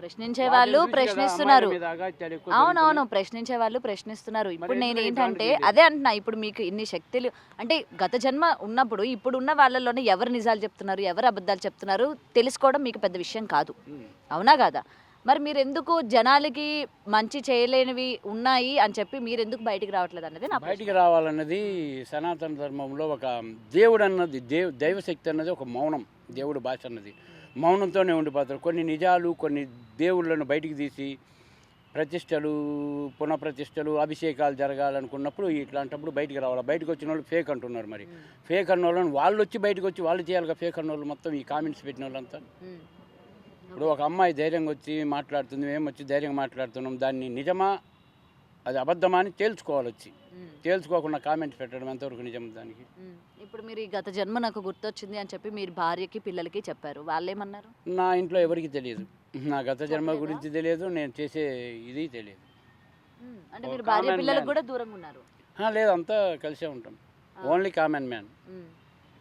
ప్రశ్నించే వాళ్ళు ప్రశ్నిస్తున్నారు. అవునవును, ప్రశ్నించే వాళ్ళు ప్రశ్నిస్తున్నారు. ఇప్పుడు నేనేంటంటే అదే అంటున్నా, ఇప్పుడు మీకు ఇన్ని శక్తులు అంటే గత జన్మ ఉన్నప్పుడు ఇప్పుడు ఉన్న వాళ్ళలోనే ఎవరు నిజాలు చెప్తున్నారు, ఎవరు అబద్ధాలు చెప్తున్నారు తెలుసుకోవడం మీకు పెద్ద విషయం కాదు, అవునా కాదా? మరి మీరు ఎందుకు జనాలకి మంచి చేయలేనివి ఉన్నాయి అని చెప్పి మీరు ఎందుకు బయటికి రావట్లేదు అన్నది నా బయటికి రావాలన్నది సనాతన ధర్మంలో ఒక దేవుడు అన్నది దైవశక్తి అన్నది ఒక మౌనం. దేవుడు భాష అన్నది మౌనంతోనే ఉండిపోతారు. కొన్ని నిజాలు కొన్ని దేవుళ్ళను బయటికి తీసి ప్రతిష్టలు పునఃప్రతిష్టలు అభిషేకాలు జరగాలనుకున్నప్పుడు ఇట్లాంటప్పుడు బయటికి రావాలి. బయటకు వచ్చిన వాళ్ళు ఫేక్ అంటున్నారు. మరి ఫేక్ అన్న వాళ్ళని వాళ్ళు వచ్చి బయటకు వచ్చి వాళ్ళు చేయాలిగా. ఫేక్ అన్న వాళ్ళు మొత్తం ఈ కామెంట్స్ పెట్టిన వాళ్ళంతా. ఇప్పుడు ఒక అమ్మాయి ధైర్యంగా వచ్చి మాట్లాడుతుంది, మేము వచ్చి ధైర్యంగా మాట్లాడుతున్నాం, దాన్ని నిజమా అది అబద్ధమా అని తేల్చుకోవాలి. వచ్చి తేల్చుకోకుండా కామెంట్స్ పెట్టడం ఎంతవరకు నిజం దానికి? ఇప్పుడు మీరు ఈ గత జన్మ నాకు గుర్తొచ్చింది అని చెప్పి మీరు భార్యకి పిల్లలకి చెప్పారు, వాళ్ళేమన్నారు? నా ఇంట్లో ఎవరికి తెలియదు, నా గత జన్మ గురించి తెలియదు, నేను చేసే ఇది తెలియదు. అంటే మీరు భార్య పిల్లలకు కూడా దూరంగా ఉన్నారు? లేదు, అంతా కలిసే ఉంటాం. Only common man.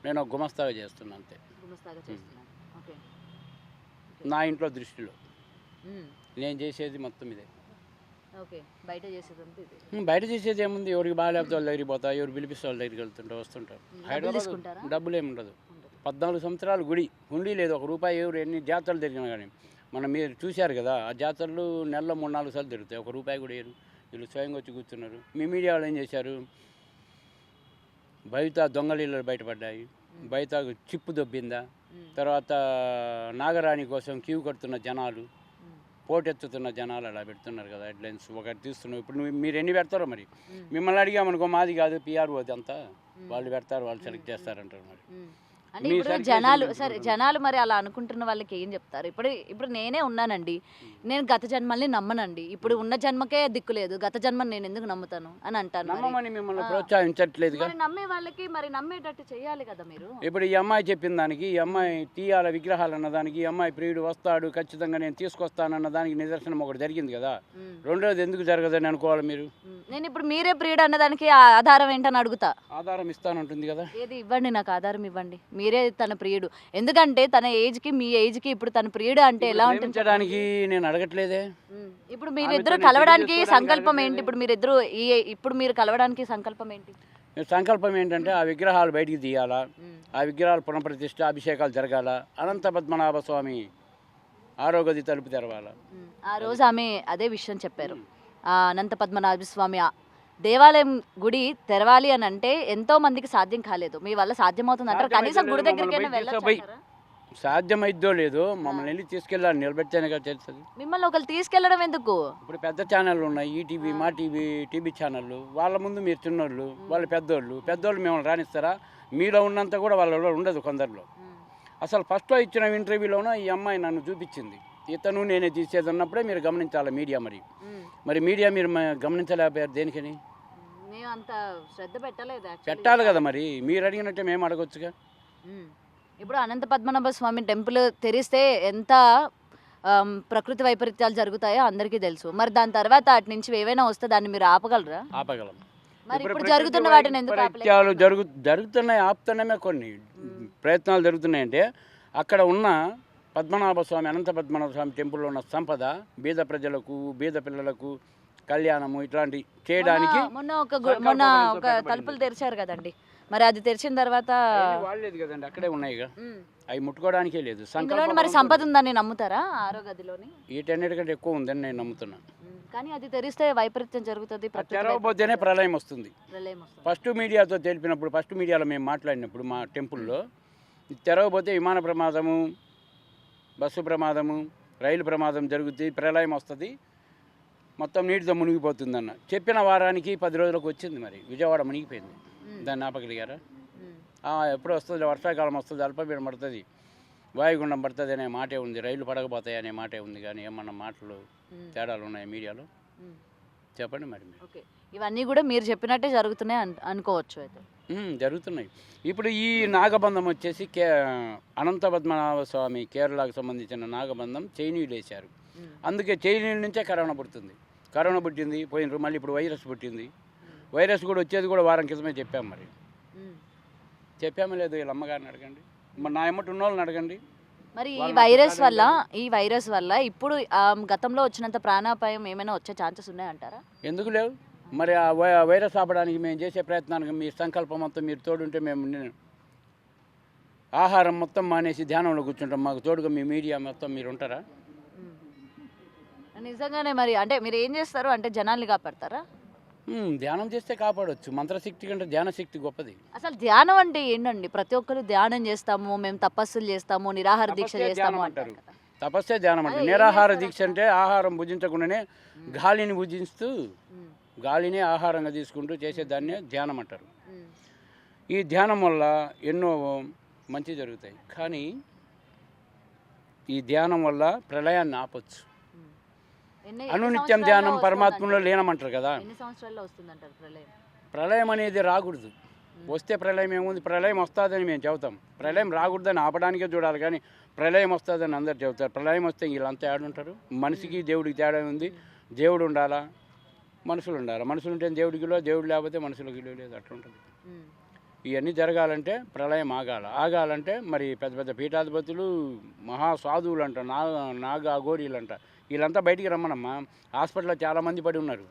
నేను ఒక గుమస్తాగా చేస్తున్నాను అంతే. గుమస్తాగా చేస్తున్నారు. ఓకే. నా ఇంట్లో దృష్టిలో నేను చేసేది మొత్తం ఇదే. ఓకే. బయట చేసేదంతా ఇదే. బయట చేసేది ఏముంది? ఎవరికి బాగాలేకపోతే వాళ్ళ దగ్గరికి పోతా, ఎవరు పిలిపిస్తే వాళ్ళ దగ్గరికి వెళ్తుంటా వస్తుంటారు. హైదరాబాద్ డబ్బులు ఏముండదు. 14 సంవత్సరాలు గుడి ఉండి లేదు, ఒక రూపాయి ఎవరు ఎన్ని జాతరలు తిరిగినా కానీ. మనం మీరు చూశారు కదా, ఆ జాతరలు నెలలో 3-4 సార్లు తిరుగుతాయి, ఒక రూపాయి కూడా వేరు. వీళ్ళు స్వయంగా వచ్చి కూర్చున్నారు. మీ మీడియా వాళ్ళు ఏం చేశారు? బయట దొంగలీళ్ళు బయటపడ్డాయి, బయట చిప్పు దొబ్బిందా, తర్వాత నాగరాణి కోసం క్యూ కడుతున్న జనాలు, పోటెత్తుతున్న జనాలు అలా పెడుతున్నారు కదా హెడ్లైన్స్. ఒకటి తీస్తున్నావు. ఇప్పుడు మీరు ఎన్ని పెడతారో మరి. మిమ్మల్ని అడిగామనుకో, మాది కాదు పిఆర్ఓ అదంతా, వాళ్ళు పెడతారు, వాళ్ళు సెలెక్ట్ చేస్తారంటారు. మరి అంటే ఇప్పుడు జనాలు సరే, జనాలు మరి అలా అనుకుంటున్న వాళ్ళకి ఏం చెప్తారు? ఇప్పుడు నేనే ఉన్నానండి, నేను గత జన్మల్ని నమ్మనండి, ఇప్పుడు ఉన్న జన్మకే దిక్కు లేదు, గత జన్మని నేను ఎందుకు నమ్ముతాను అని అంటాను. నమ్మమని మిమ్మల్ని ప్రోత్సహించట్లేదు. నమ్మే వాళ్ళకి మరి నమ్మేటట్టు చేయాలి కదా మీరు. ఇప్పుడు ఈ అమ్మాయి చెప్పిన దానికి, ఈ అమ్మాయి తీయాల విగ్రహాలు అన్న దానికి, ఈ అమ్మాయి ప్రియుడు వస్తాడు ఖచ్చితంగా నేను తీసుకొస్తానన్న దానికి నిదర్శనం ఒకటి జరిగింది కదా. రెండోది ఎందుకు జరగదని అనుకోవాలి మీరు? నేను ఇప్పుడు మీరే ప్రియుడు అన్నదానికి ఆధారం ఏంటని అడుగుతా. ఆధారం ఇస్తానంటుంది కదా. ఏది ఇవ్వండి, నాకు ఆధారం ఇవ్వండి. మీరే తన ప్రియుడు, ఎందుకంటే తన ఏజ్కి మీ ఏజ్కి ఇప్పుడు తన ప్రియుడు అంటే ఎలా ఉంటుంది? నేను అడగట్లేదే. ఇప్పుడు మీరిద్దరు కలవడానికి సంకల్పం ఏంటి? ఇప్పుడు మీరు కలవడానికి సంకల్పం ఏంటి? సంకల్పం ఏంటంటే ఆ విగ్రహాలు బయటికి తీయాలా, ఆ విగ్రహాలు పునఃప్రతిష్ఠ అభిషేకాలు జరగాల, అనంత పద్మనాభ స్వామి ఆరోగతి తలుపు తెరవాల. ఆ రోజు ఆమె అదే విషయం చెప్పారు. అనంత పద్మనాభ స్వామి దేవాలయం గుడి తెరవాలి అని అంటే ఎంతో మందికి సాధ్యం కాలేదు, మీ వల్ల సాధ్యమవుతుంది అంటారు. కనీసం గుడి దగ్గరికి సాధ్యమైద్దో లేదో మమ్మల్ని వెళ్ళి తీసుకెళ్ళాలి, నిలబెడితేనే కదా తెలుస్తుంది. మిమ్మల్ని ఒకరు తీసుకెళ్లడం ఎందుకు? ఇప్పుడు పెద్ద ఛానళ్ళు ఉన్నాయి, ఈటీవీ మా టీవీ ఛానళ్ళు. వాళ్ళ ముందు మీరు చిన్నోళ్ళు, వాళ్ళు పెద్దోళ్ళు మిమ్మల్ని రాణిస్తారా? మీలో ఉన్నంత కూడా వాళ్ళలో ఉండదు కొందరిలో. అసలు ఫస్ట్లో ఇచ్చిన ఇంటర్వ్యూలోనూ ఈ అమ్మాయి నన్ను చూపించింది, ఇతను నేనే తీసేది ఉన్నప్పుడే మీరు గమనించాలి మీడియా. మరి మీడియా మీరు గమనించలేకపోయారు దేనికని? మేము అంత శ్రద్ధ పెట్టాలి కదా. మరి మీరు అడిగినట్టే మేము అడగొచ్చుగా. ఇప్పుడు అనంత పద్మనాభ స్వామి టెంపుల్ తెరిస్తే ఎంత ప్రకృతి వైపరీత్యాలు జరుగుతాయో అందరికీ తెలుసు. మరి దాని తర్వాత అటు నుంచి ఏవైనా వస్తే దాన్ని మీరు ఆపగలరా? ఆపగలం. మరి ఇప్పుడు జరుగుతున్న వాటిని ఎందుకు జరుగుతున్నాయి, ఆపుతున్నామే. కొన్ని ప్రయత్నాలు జరుగుతున్నాయంటే అక్కడ ఉన్న పద్మనాభ స్వామి, అనంత పద్మనాభ స్వామి టెంపుల్లో ఉన్న సంపద బీద ప్రజలకు, బీద పిల్లలకు కళ్యాణము ఇట్లాంటి చేయడానికి మొన్న ఒక తలుపులు తెరిచారు కదండి, మరి అది తెరిచిన తర్వాత వాడలేదు కదండి, అక్కడే ఉన్నాయి. అవి ముట్టుకోవడానికే లేదు. మరి సంపద ఉందని నమ్ముతారా? ఆరోగదిలోని వీటన్నిటికంటే ఎక్కువ ఉందని నేను నమ్ముతున్నాను. కానీ అది తెరిస్తే వైపరీత్యం జరుగుతుంది, తెరవబోతేనే ప్రళయం వస్తుంది. ఫస్ట్ మీడియాతో తెలిపినప్పుడు, ఫస్ట్ మీడియాలో మేము మాట్లాడినప్పుడు మా టెంపుల్లో తెరవబోతే విమాన ప్రమాదము, బస్సు ప్రమాదము, రైలు ప్రమాదం జరుగుతుంది, ప్రళయం వస్తుంది, మొత్తం నీటితో మునిగిపోతుందన్న చెప్పిన వారానికి 10 రోజులకు వచ్చింది. మరి విజయవాడ మునిగిపోయింది. దాన్ని ఆపగలిగారా? ఎప్పుడు వస్తుంది, వర్షాకాలం వస్తుంది, అల్పపీడనం పడుతుంది, వాయుగుండం పడుతుంది అనే మాటే ఉంది, రైలు పడకపోతాయి అనే మాటే ఉంది. కానీ ఏమన్నా మాటలు తేడాలు ఉన్నాయి మీడియాలో? చెప్పండి మరి. ఓకే, ఇవన్నీ కూడా మీరు చెప్పినట్టే జరుగుతున్నాయి అనుకోవచ్చు అయితే? జరుగుతున్నాయి. ఇప్పుడు ఈ నాగబంధం వచ్చేసి అనంత పద్మనాభ స్వామి కేరళకు సంబంధించిన నాగబంధం చైనీయులు వేశారు. అందుకే చైనీయుల నుంచే కరోనా పుడుతుంది. కరోనా పుట్టింది, పోయినరు, మళ్ళీ ఇప్పుడు వైరస్ పుట్టింది. వైరస్ కూడా వచ్చేది కూడా వారం క్రితమే చెప్పాము. మరి చెప్పామో లేదు వీళ్ళ అమ్మగారిని అడగండి, మరి నా ఎమ్మటి ఉన్న వాళ్ళని అడగండి. మరి ఈ వాళ్ళు వైరస్ వల్ల ఇప్పుడు గతంలో వచ్చినంత ప్రాణాపాయం ఏమైనా వచ్చే ఛాన్సెస్ ఉన్నాయంటారా? ఎందుకు లేవు మరి ఆ వైరస్ ఆపడానికి మేము చేసే ప్రయత్నానికి మీ సంకల్పం మొత్తం మీరు తోడుంటే ఆహారం మొత్తం మానేసి ధ్యానంలో కూర్చుంటాం. మాకు తోడుగా మీ మీడియా మొత్తం మీరు ఉంటారా? నిజంగానే మరి అంటే మీరు ఏం చేస్తారు అంటే జనాల్ని కాపాడతారా? ధ్యానం చేస్తే కాపాడవచ్చు. మంత్రశక్తి కంటే ధ్యాన శక్తి గొప్పది. అసలు ధ్యానం అంటే ఏంటండి? ప్రతి ఒక్కరు ధ్యానం చేస్తాము, మేము తపస్సులు చేస్తాము, నిరాహార దీక్ష చేస్తాము అంటారు. తపస్సే ధ్యానం అంటే. నిరాహార దీక్ష అంటే ఆహారం భుజించకుండానే గాలిని భుజిస్తూ గాలిని ఆహారంగా తీసుకుంటూ చేసేదాన్నే ధ్యానం అంటారు. ఈ ధ్యానం వల్ల ఎన్నో మంచి జరుగుతాయి. కానీ ఈ ధ్యానం వల్ల ప్రళయాన్ని ఆపొచ్చు. అనునిత్యం ధ్యానం పరమాత్మలో లీనమంటారు కదా. ఎన్ని సంవత్సరాల్లో వస్తుందంటారు ప్రళయం? ప్రళయం అనేది రాకూడదు. వస్తే ప్రళయం ఏముంది? ప్రళయం వస్తుందని మేము చెబుతాం. ప్రళయం రాకూడదని ఆపడానికే చూడాలి, కానీ ప్రళయం వస్తుందని అందరు చెబుతారు. ప్రళయం వస్తే వీళ్ళంతా ఏడుంటారు? మనిషికి దేవుడికి తేడా ఉంది. దేవుడు ఉండాలా, మనుషులు ఉండాలి. మనుషులు ఉంటే దేవుడికిలో, దేవుడు లేకపోతే మనుషులకి లేదు. అట్లుంటుంది. ఇవన్నీ జరగాలంటే ప్రళయం ఆగాలంటే మరి పెద్ద పెద్ద పీఠాధిపతులు, మహాసాధువులు అంట, నాగ అఘోరీలు అంట, వీళ్ళంతా బయటికి రమ్మనమ్మా. హాస్పిటల్లో చాలామంది పడి ఉన్నారు.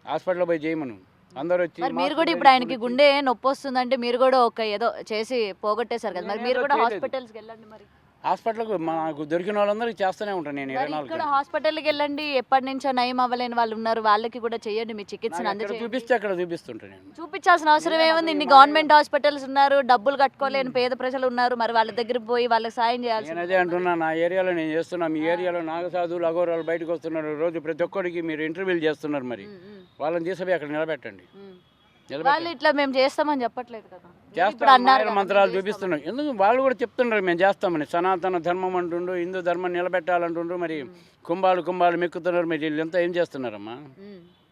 హాస్పిటల్లో పోయి చేయమను. అందరూ వచ్చి మీరు కూడా ఇప్పుడు ఆయనకి గుండె నొప్పి వస్తుందంటే మీరు కూడా ఒక ఏదో చేసి పోగొట్టేశారు కదా, మరి మీరు కూడా హాస్పిటల్స్కి వెళ్ళండి. మరి హాస్పిటల్కి నాకు దొరికిన వాళ్ళందరికీ చేస్తూనే ఉంటాను నేను. 24 ఇక్కడ హాస్పిటల్కి వెళ్ళండి. ఎప్పటి నుంచో నయం అవ్వలేని వాళ్ళు ఉన్నారు, వాళ్ళకి కూడా చేయండి. మీ చికిత్సను చూపిస్తే అక్కడ చూపిస్తుంటాను నేను. చూపించాల్సిన అవసరం ఏముంది? ఇన్ని గవర్నమెంట్ హాస్పిటల్స్ ఉన్నారు, డబ్బులు కట్టుకోలేని పేద ప్రజలు ఉన్నారు, మరి వాళ్ళ దగ్గరికి పోయి వాళ్ళకి సాయం చేయాలి. నేను అదే అంటున్నా, నా ఏరియాలో నేను చేస్తున్నా. మీ ఏరియాలో నాగసాధువులు అఘోరాలు బయటకు వస్తున్నారు రోజు. ప్రతి ఒక్కరికి మీరు ఇంటర్వ్యూలు చేస్తున్నారు. మరి వాళ్ళని తీసుకుపోయి అక్కడ నిలబెట్టండి. వాళ్ళు ఇట్లా మేము చేస్తామని చెప్పట్లేదు కదా, చేస్తాం. మంత్రాలు చూపిస్తున్నాం. ఎందుకు వాళ్ళు కూడా చెప్తున్నారు మేము చేస్తామని. సనాతన ధర్మం అంటుండ్రు, హిందూ ధర్మం నిలబెట్టాలంటుండ్రు. మరి కుంభాలు మెక్కుతున్నారు. మరి వీళ్ళంతా ఏం చేస్తున్నారమ్మా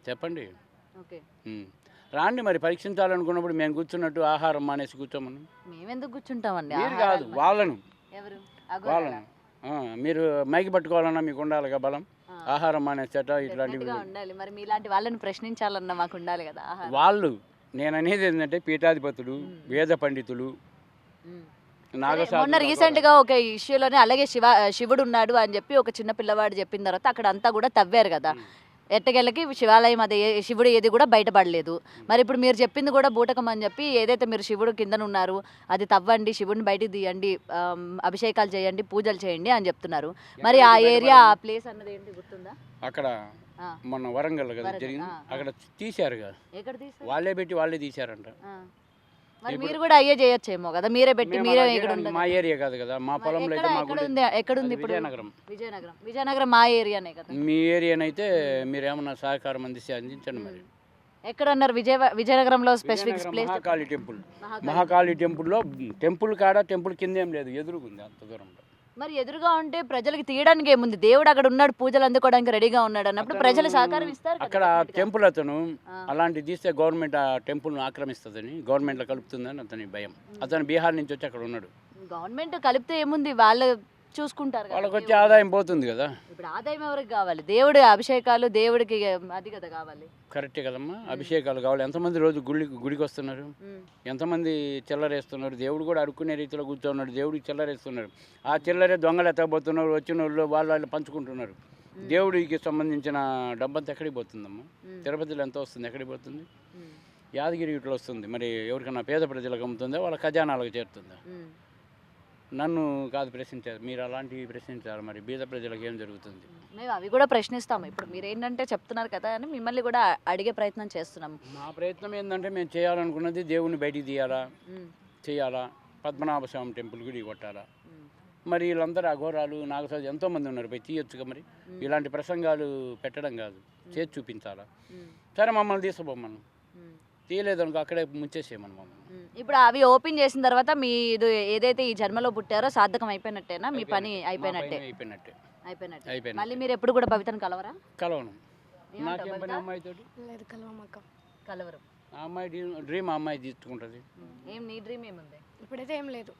చెప్పండి. రాండి మరి పరీక్షించాలనుకున్నప్పుడు మేము కూర్చున్నట్టు ఆహారం మానేసి కూర్చోమను. మేమెందుకు కూర్చుంటామండి? మీరు కాదు, వాళ్ళను. మీరు మైకి పట్టుకోవాలన్నా మీకు ఉండాలిగా బలం. ఆహారం మానేసేట ఇట్లాంటివి ఉండాలి. మరి మీలాంటి వాళ్ళని ప్రశ్నించాలన్నా మాకు ఉండాలి కదా. వాళ్ళు నేను అనేది ఏంటంటే పీఠాధిపతులు, వేద పండితులు, మొన్న రీసెంట్ గా ఒక ఇష్యూలోనే అలాగే శివుడు ఉన్నాడు అని చెప్పి ఒక చిన్న పిల్లవాడు చెప్పిన తర్వాత అక్కడ అంతా కూడా తవ్వారు కదా. ఎట్టగెళ్ళకి శివాలయం అది శివుడు ఏది కూడా బయటపడలేదు. మరి ఇప్పుడు మీరు చెప్పింది కూడా బూటకం అని చెప్పి, ఏదైతే మీరు శివుడు కింద ఉన్నారు అది తవ్వండి, శివుడిని బయటకు తీయండి, అభిషేకాలు చేయండి, పూజలు చేయండి అని చెప్తున్నారు. మరి ఆ ఏరియా, ఆ ప్లేస్ అన్నది ఏంటి గుర్తుందా? అక్కడ మొన్న వరంగల్ కదా జరిగింది, అక్కడ తీశారుగా. ఎక్కడ తీశారు? వాళ్ళే పెట్టి వాళ్ళే తీశారంట. మరి మీరు కూడా అయ్యే చేయొచ్చేమో కదా, మీరే పెట్టి మీరే. మా ఏరియా కాదు కదా, మా పొలంలో అయితే ఎక్కడుంది ఇప్పుడు? విజయనగరం మా ఏరియానే కదా. మీ ఏరియానైతే మీరు ఏమన్నా సహకారం అందించండి. మరి ఎక్కడ అన్నారు? విజయనగరంలో స్పెసిఫిక్ ప్లేస్ మహాకాళి టెంపుల్లో టెంపుల్ కాడ, టెంపుల్ కింద ఏం లేదు, ఎదురుగుంది అంత దూరంలో. మరి ఎదురుగా ఉంటే ప్రజలకి తీయడానికి ఏముంది? దేవుడు అక్కడ ఉన్నాడు, పూజలు అందుకోవడానికి రెడీగా ఉన్నాడు అన్నప్పుడు ప్రజలు సహకారం ఇస్తారు. అక్కడ టెంపుల్ అతను అలాంటి తీస్తే గవర్నమెంట్ ఆ టెంపుల్ను ఆక్రమిస్తుందని, గవర్నమెంట్లో కలుపుతుందని అతని భయం. అతను బీహార్ నుంచి వచ్చి అక్కడ ఉన్నాడు. గవర్నమెంట్ కలిపితే ఏముంది, వాళ్ళు చూసుకుంటారు. వాళ్ళకి వచ్చే ఆదాయం పోతుంది కదా. ఇప్పుడు ఆదాయం ఎవరికి కావాలి? దేవుడి అభిషేకాలు, దేవుడికి అది కదా కావాలి. కరెక్టే కదమ్మా, అభిషేకాలు కావాలి. ఎంతమంది రోజు గుడికి వస్తున్నారు, ఎంతమంది చిల్లరేస్తున్నారు. దేవుడు కూడా అడుక్కునే రీతిలో కూర్చోన్నాడు, దేవుడికి చిల్లరేస్తున్నారు. ఆ చిల్లరే దొంగలు ఎత్తకపోతున్నారు, వచ్చిన వాళ్ళు వాళ్ళు పంచుకుంటున్నారు. దేవుడికి సంబంధించిన డబ్బంతా ఎక్కడికి పోతుందమ్మా? తిరుపతిలో ఎంత వస్తుంది, ఎక్కడికి పోతుంది? యాదగిరి ఇట్లా వస్తుంది. మరి ఎవరికైనా పేద ప్రజలకు అమ్ముతుందా, వాళ్ళ ఖజానాలకు చేరుతుందా? నన్ను కాదు ప్రశ్నించారు, మీరు అలాంటివి ప్రశ్నించారు. మరి బీద ప్రజలకు ఏం జరుగుతుంది? మేము అవి కూడా ప్రశ్నిస్తాము. ఇప్పుడు మీరు ఏంటంటే చెప్తున్నారు కదా అని మిమ్మల్ని కూడా అడిగే ప్రయత్నం చేస్తున్నాము. మా ప్రయత్నం ఏంటంటే మేము చేయాలనుకున్నది దేవుని బయటికి చేయాలా, పద్మనాభ స్వామి టెంపుల్ గుడి కొట్టాలా. మరి వీళ్ళందరూ అఘోరాలు, నాగసాధు ఎంతోమంది ఉన్నారు, పోయి తీయొచ్చుగా. మరి ఇలాంటి ప్రసంగాలు పెట్టడం కాదు, చేసి చూపించాలా. సరే మమ్మల్ని తీసుకుపోమను, తీయలేదనుకో అక్కడే ముంచేసేయమను మమ్మల్ని. ఇప్పుడు అవి ఓపెన్ చేసిన తర్వాత మీరు ఏదైతే ఈ జన్మలో పుట్టారో సార్థకం అయిపోయినట్టేనా? మీ పని అయిపోయినట్టే. మళ్ళీ మీరు ఎప్పుడు కూడా భవితను కలవరా? కలవను. నాకేం పని అమ్మాయితో? కలవరు. ఆ అమ్మాయి డ్రీమ్ ఆ అమ్మాయి తీసుకుంటుంది. ఏం నీ డ్రీమ్ ఏముంది? ఇప్పుడైతే ఏం లేదు.